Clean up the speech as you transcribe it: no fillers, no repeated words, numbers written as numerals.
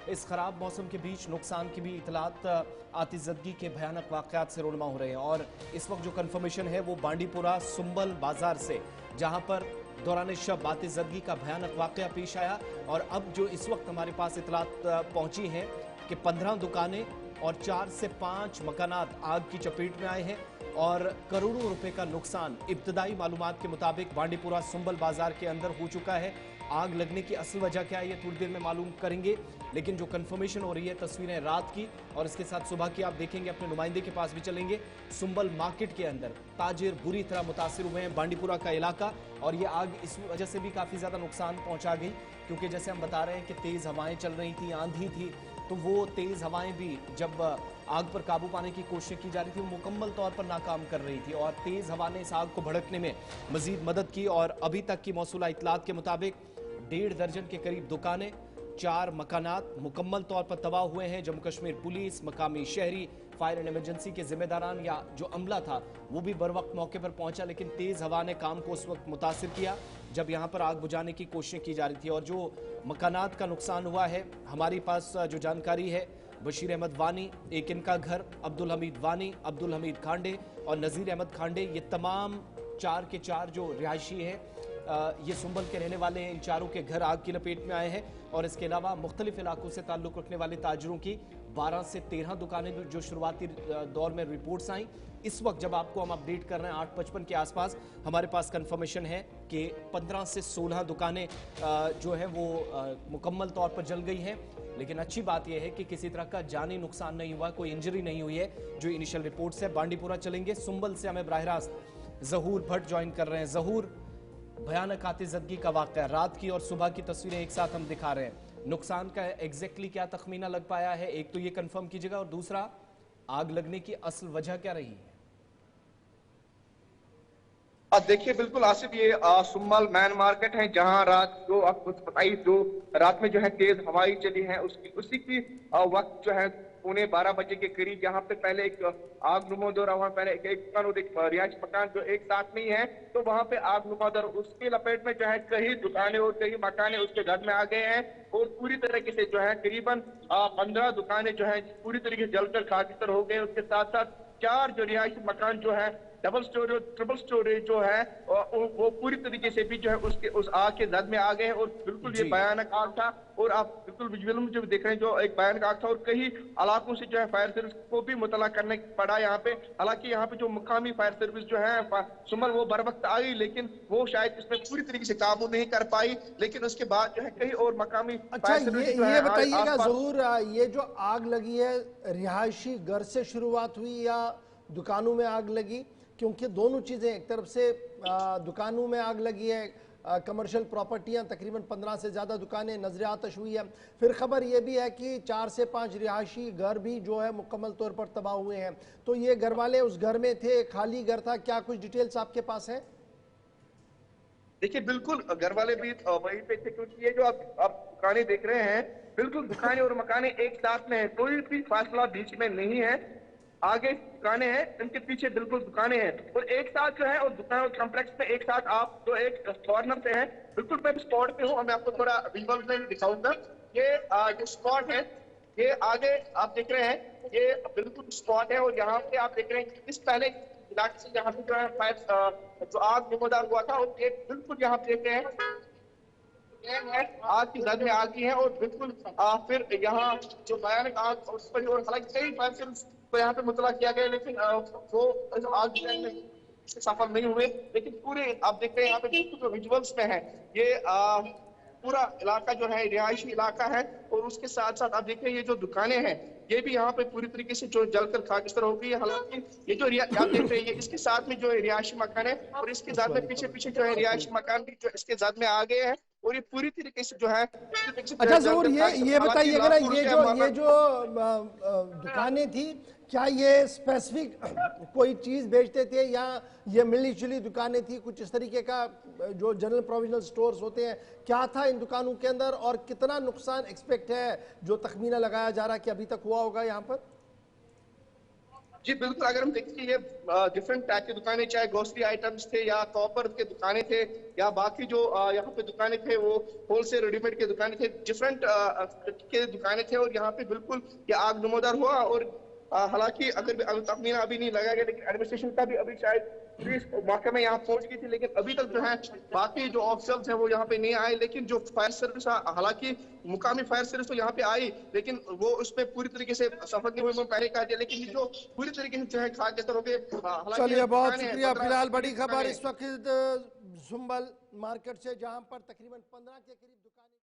इस खराब मौसम के बीच नुकसान की भी इतलात आतिशज़दगी के भयानक वाक़यात से रोनमा हो रहे हैं। और इस वक्त जो कंफर्मेशन है वो बांडीपुरा सुंबल बाजार से, जहां पर दौरान शब आतिशज़दगी का भयानक वाक़या पेश आया। और अब जो इस वक्त हमारे पास इतलात पहुंची हैं कि 15 दुकानें और 4 से 5 मकानात आग की चपेट में आए हैं और करोड़ों रुपए का नुकसान इब्तदाई मालूमात के मुताबिक बांडीपुरा सुंबल बाजार के अंदर हो चुका है। आग लगने की असल वजह क्या है ये थोड़ी देर में मालूम करेंगे, लेकिन जो कंफर्मेशन हो रही है तस्वीरें रात की और इसके साथ सुबह की आप देखेंगे। अपने नुमाइंदे के पास भी चलेंगे। सुंबल मार्केट के अंदर ताजिर बुरी तरह मुतासिर हुए हैं, बांडीपुरा का इलाका। और ये आग इस वजह से भी काफ़ी ज़्यादा नुकसान पहुंचा गई क्योंकि जैसे हम बता रहे हैं कि तेज़ हवाएं चल रही थी, आंधी थी, तो वो तेज़ हवाएं भी जब आग पर काबू पाने की कोशिश की जा रही थी वो मुकम्मल तौर पर नाकाम कर रही थी। और तेज़ हवा ने इस आग को भड़कने में मजीद मदद की। और अभी तक की मौसूला इतलात के मुताबिक 1.5 दर्जन के करीब दुकानें, 4 मकानात मुकम्मल तौर पर तबाह हुए हैं। जम्मू कश्मीर पुलिस, मकामी शहरी, फायर एंड इमरजेंसी के जिम्मेदारान या जो अमला था वो भी बर वक्त मौके पर पहुंचा, लेकिन तेज़ हवा ने काम को उस वक्त मुतासिर किया जब यहाँ पर आग बुझाने की कोशिश की जा रही थी। और जो मकानात का नुकसान हुआ है, हमारे पास जो जानकारी है, बशीर अहमद वानी, एक इनका घर, अब्दुल हमीद वानी, अब्दुल हमीद खांडे और नज़ीर अहमद खांडे, ये तमाम 4 के 4 जो रिहायशी हैं, ये सुंबल के रहने वाले हैं। इन चारों के घर आग की लपेट में आए हैं। और इसके अलावा मुख्तलिफ इलाकों से ताल्लुक़ रखने वाले ताजरों की 12 से 13 दुकानें जो शुरुआती दौर में रिपोर्ट्स आई। इस वक्त जब आपको हम अपडेट कर रहे हैं 8:55 के आसपास, हमारे पास कंफर्मेशन है कि 15 से 16 दुकानें जो है वो मुकम्मल तौर पर जल गई हैं। लेकिन अच्छी बात यह है कि किसी तरह का जानी नुकसान नहीं हुआ, कोई इंजरी नहीं हुई है, जो इनिशियल रिपोर्ट्स है। बांडीपुरा चलेंगे। सुंबल से हमें बराह रास्त ज़हूर भट्ट ज्वाइन कर रहे हैं। ज़हूर, भयानक आतिशज़दगी का वाक़या, रात की और सुबह की तस्वीरें एक साथ हम दिखा रहे हैं। नुकसान का एग्जैक्टली क्या तखमीना लग पाया है, एक तो ये कंफर्म कीजिएगा, और दूसरा आग लगने की असल वजह क्या रही है? देखिए बिल्कुल आसिफ, ये सुम्मल मैन मार्केट है जहां रात जो आपको बताई, जो रात में जो है तेज हवाई चली है, उसी की वक्त जो है 11:15 बजे के करीब यहाँ पे पहले एक आग नुमा दौर, वहाँ पहले एक दुकान और एक रिहायश मकान जो एक साथ में ही है, तो वहाँ पे आग नुमा दौर, उसकी लपेट में जो है कई दुकानें और कई मकाने उसके घर में आ गए हैं। और पूरी तरीके से जो है करीबन 15 दुकानें जो है पूरी तरीके से जलकर खाक हो गए। उसके साथ साथ 4 जो रिहायशी मकान जो है डबल स्टोरी और ट्रिपल स्टोरी जो है वो पूरी तरीके से भी जो है उस आग के जद में आ गए हैं। और बिल्कुल ये भयानक आग था। और आप बिल्कुल विजुअल में जो देख रहे हैं, जो एक भयानक आग था। और कई इलाकों से जो है फायर सर्विस को भी मुतला करने पड़ा यहाँ पे। हालांकि यहाँ पे जो मुकामी फायर सर्विस जो है सुमल, वो बर वक्त आ गई, लेकिन वो शायद इसमें पूरी तरीके से काबू नहीं कर पाई। लेकिन उसके बाद जो है कई और मकामी अच्छा, फायर सर्विस जो ये है बताइएगा ज़हूर, ये जो आग लगी है रिहायशी घर से शुरुआत हुई या दुकानों में आग लगी? क्योंकि दोनों चीज़ें, एक तरफ से दुकानों में आग लगी है, कमर्शियल प्रॉपर्टियां तकरीबन 15 से ज़्यादा दुकानें नजर आतश हुई है। फिर खबर यह भी है कि 4 से 5 रिहायशी घर भी जो है मुकम्मल तौर पर तबाह हुए हैं। तो ये घर वाले उस घर में थे, खाली घर था, क्या कुछ डिटेल्स आपके पास है? देखिए बिल्कुल घर वाले भी वहीं पे थे, क्योंकि ये जो आप दुकानें देख रहे हैं, बिल्कुल दुकानें और मकाने एक साथ में है, कोई भी फासला बीच में नहीं है। आगे दुकानें हैं, इनके पीछे बिल्कुल दुकानें हैं और एक साथ जो है, और दुकान और कॉम्प्लेक्स में एक साथ आप जो एक कॉर्नर पे है, बिल्कुल मैं स्पॉट पे हूँ, मैं आपको थोड़ा विजुअल में दिखाऊंगा। ये जो स्पॉट है, ये आगे आप देख रहे हैं, ये बिल्कुल स्पॉट है। और यहाँ पे आप देख रहे हैं इस पहले इलाके से यहाँ पे जो है फायर जो आग नमोदार हुआ था, और ये बिल्कुल यहाँ पे देख रहे हैं आग की जद में आ गई है। और बिल्कुल फिर यहाँ जो भयानक आग उस पर, और हालांकि कई फायर सर्विस को यहाँ पे मुतला किया गया, लेकिन वो आग सफल नहीं हुए। लेकिन पूरे आप देख रहे हैं यहाँ पे बिल्कुल जो विजुअल्स में है, ये पूरा इलाका जो है रिहायशी इलाका है। और उसके साथ साथ आप देख रहे हैं ये जो दुकानें हैं, ये भी यहाँ पे पूरी तरीके से जो जलकर खाकस्तर हो गई है। हालांकि ये जो आप देख रहे हैं, इसके साथ में जो है रिहायशी मकान है, और इसके साथ में पीछे पीछे जो है रिहायशी मकान भी जो इसके साथ में आ गए हैं। और ये पूरी तरीके से जो है अच्छा ज़रूर, ये बताइएगा ना, ये जो दुकानें थी, क्या ये स्पेसिफिक कोई चीज़ बेचते थे या ये मिली जुली दुकानें थी, कुछ इस तरीके का जो जनरल प्रोविजनल स्टोर्स होते हैं, क्या था इन दुकानों के अंदर? और कितना नुकसान एक्सपेक्ट है, जो तखमीना लगाया जा रहा है कि अभी तक हुआ होगा यहाँ पर? जी बिल्कुल, अगर हम देखें ये डिफरेंट टाइप की दुकानें, चाहे ग्रोसरी आइटम्स थे या कॉपर के दुकानें थे या बाकी जो यहाँ पे दुकानें थे वो होलसेल रेडीमेड के दुकानें थे, डिफरेंट के दुकानें थे और यहाँ पे बिल्कुल ये आग नमोदार हुआ। और हालांकि अगर तखमीना अभी नहीं लगाया गया, लेकिन एडमिनिस्ट्रेशन का भी अभी शायद पुलिस मौके में यहाँ पहुंच गई थी, लेकिन अभी तक जो है बाकी जो ऑफिसर्स हैं वो यहाँ पे नहीं आए। लेकिन जो फायर सर्विस, हालांकि मुकामी फायर सर्विस तो यहाँ पे आई, लेकिन वो उस पर पूरी तरीके से सफर की मुहिम पहले कहा दिया, लेकिन जो पूरी तरीके से जो है खाद्य स्तरों पे चलिए बहुत शुक्रिया। फिलहाल बड़ी खबर इस वक्त जुम्बल मार्केट से, जहां पर तकरीबन 15 के करीब दुकानें